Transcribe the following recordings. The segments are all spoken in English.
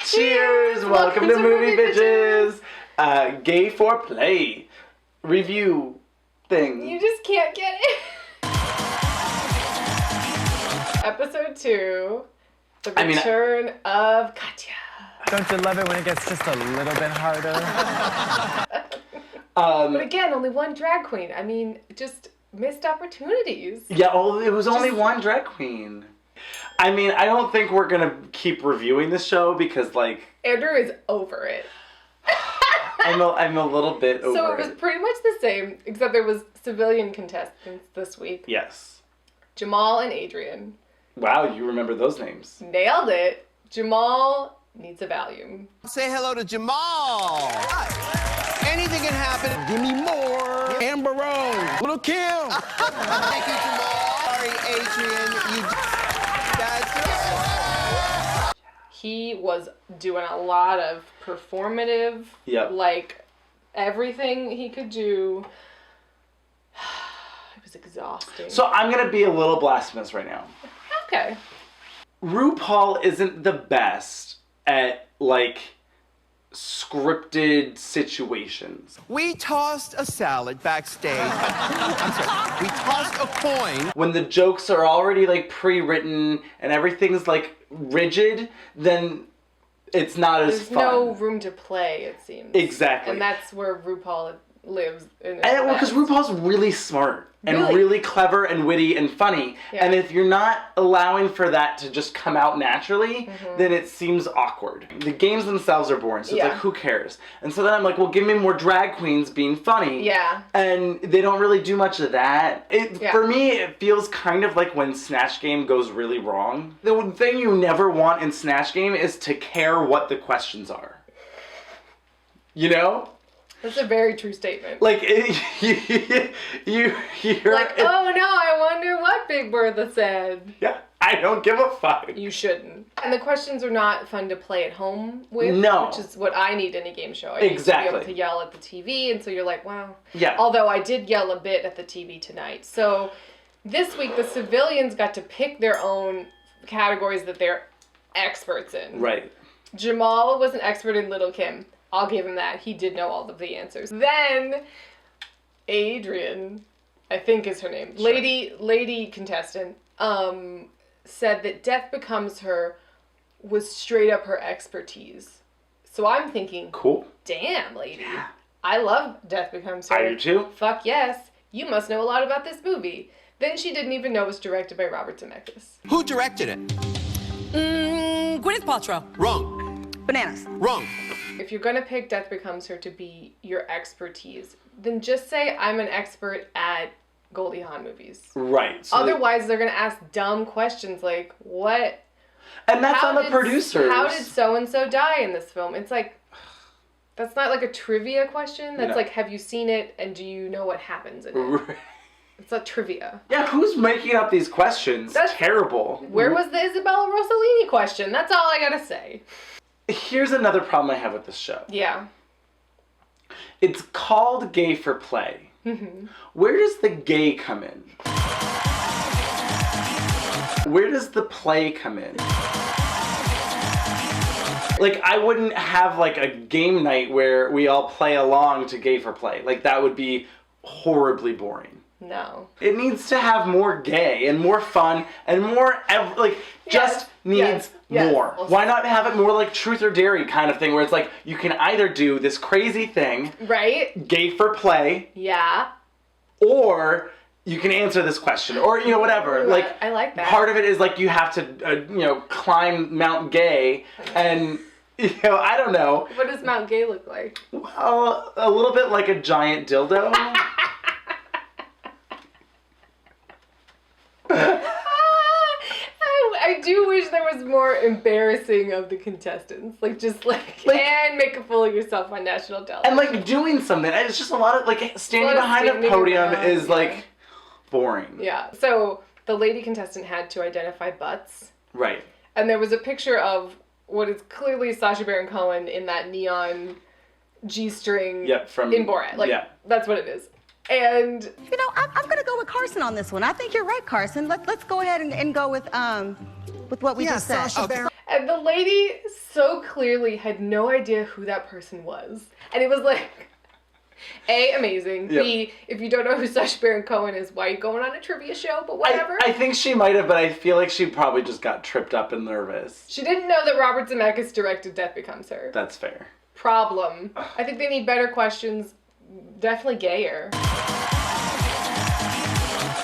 Cheers! Welcome to Movie Bitches! Gay foreplay review thing. You just can't get it. Episode 2, the return of Katya. Don't you love it when it gets just a little bit harder? But again, only one drag queen. I mean, just missed opportunities. Yeah, it was only one drag queen. I mean, I don't think we're gonna keep reviewing this show because, like... Andrew is over it. I'm a little bit over it. So it was pretty much the same, except there was civilian contestants this week. Yes. Jamal and Adrian. Wow, you remember those names. Nailed it. Jamal needs a Valium. Say hello to Jamal. Hi. Anything can happen. Give me more. Amber Rose. Little Kim. Thank you, Jamal. Sorry, Adrian. He was doing a lot of performative, like everything he could do. It was exhausting. So I'm gonna be a little blasphemous right now. Okay. RuPaul isn't the best at, like, scripted situations. We tossed a salad backstage. I'm sorry. We tossed a coin. When the jokes are already, like, pre-written and everything's, like, rigid, then it's not as fun. There's no room to play, it seems. Exactly. And that's where RuPaul lives. Well, because RuPaul's really smart and really clever and witty and funny. Yeah. And if you're not allowing for that to just come out naturally, then it seems awkward. The games themselves are boring, so it's like, who cares? And so then I'm like, well, give me more drag queens being funny. Yeah. And they don't really do much of that. For me, it feels kind of like when Snatch Game goes really wrong. The thing you never want in Snatch Game is to care what the questions are. You know? That's a very true statement. Like, you're... Like, oh no, I wonder what Big Bertha said. Yeah, I don't give a fuck. You shouldn't. And the questions are not fun to play at home with. No. Which is what I need in a game show. I need to be able to yell at the TV, and so you're like, wow. Yeah. Although I did yell a bit at the TV tonight. So this week, the civilians got to pick their own categories that they're experts in. Right. Jamal was an expert in Little Kim. I'll give him that. He did know all of the answers. Then, Adrian, I think is her name, sure. lady contestant, said that Death Becomes Her was straight up her expertise. So I'm thinking, cool. Damn, lady. Yeah. I love Death Becomes Her. I do too. Fuck yes. You must know a lot about this movie. Then she didn't even know it was directed by Robert Zemeckis. Who directed it? Gwyneth Paltrow. Wrong. Bananas. Wrong. If you're going to pick Death Becomes Her to be your expertise, then just say I'm an expert at Goldie Hawn movies. Right. So otherwise, they're going to ask dumb questions like, what? And that's on the producers. How did so-and-so die in this film? It's like, that's not like a trivia question. That's like, have you seen it and do you know what happens in it? Right. It's not trivia. Yeah, who's making up these questions? That's terrible. Where was the Isabella Rossellini question? That's all I got to say. Here's another problem I have with this show. Yeah. It's called Gay for Play. Mm-hmm. Where does the gay come in? Where does the play come in? Like, I wouldn't have, like, a game night where we all play along to Gay for Play. Like, that would be horribly boring. No. It needs to have more gay and more fun and more, just needs more. Why not have it more like Truth or Dare kind of thing where it's like, you can either do this crazy thing. Right. Gay for play. Yeah. Or you can answer this question. Or, you know, whatever. Ooh, I like that. Part of it is like you have to, climb Mount Gay and... I don't know. What does Mount Gay look like? Well, a little bit like a giant dildo. I do wish there was more embarrassing of the contestants. And make a fool of yourself on national television. And, doing something. It's just a lot of, standing behind a podium is, boring. Yeah. So, the lady contestant had to identify butts. Right. And there was a picture of what is clearly Sacha Baron Cohen in that neon G-string in Borat. That's what it is. And I'm gonna go with Carson on this one. I think you're right, Carson. Let's go ahead and go with what we just said. And the lady so clearly had no idea who that person was. And it was like, A, amazing. Yep. B, if you don't know who Sacha Baron Cohen is, why are you going on a trivia show? But whatever. I think she might have, but I feel like she probably just got tripped up and nervous. She didn't know that Robert Zemeckis directed Death Becomes Her. That's fair. Problem. I think they need better questions. Definitely gayer.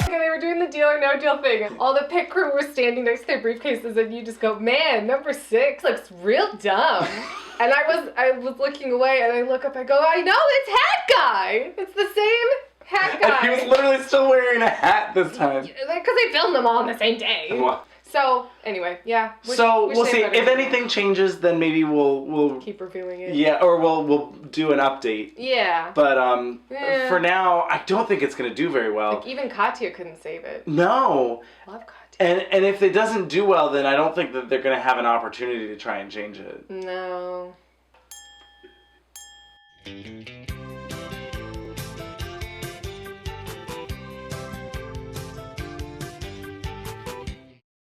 They were doing the Deal or No Deal thing. All the pit crew were standing next to their briefcases, and you just go, man, number 6 looks real dumb. And I was looking away, and I look up, I go, I know, it's Hat Guy! It's the same Hat Guy. And he was literally still wearing a hat this time. Because they filmed them all on the same day. Wow. So, anyway, yeah. We'll see. If anything changes, then maybe we'll keep reviewing it. Yeah, or we'll do an update. Yeah. But for now, I don't think it's gonna do very well. Like, even Katya couldn't save it. No. Love Katya. And if it doesn't do well, then I don't think that they're gonna have an opportunity to try and change it. No.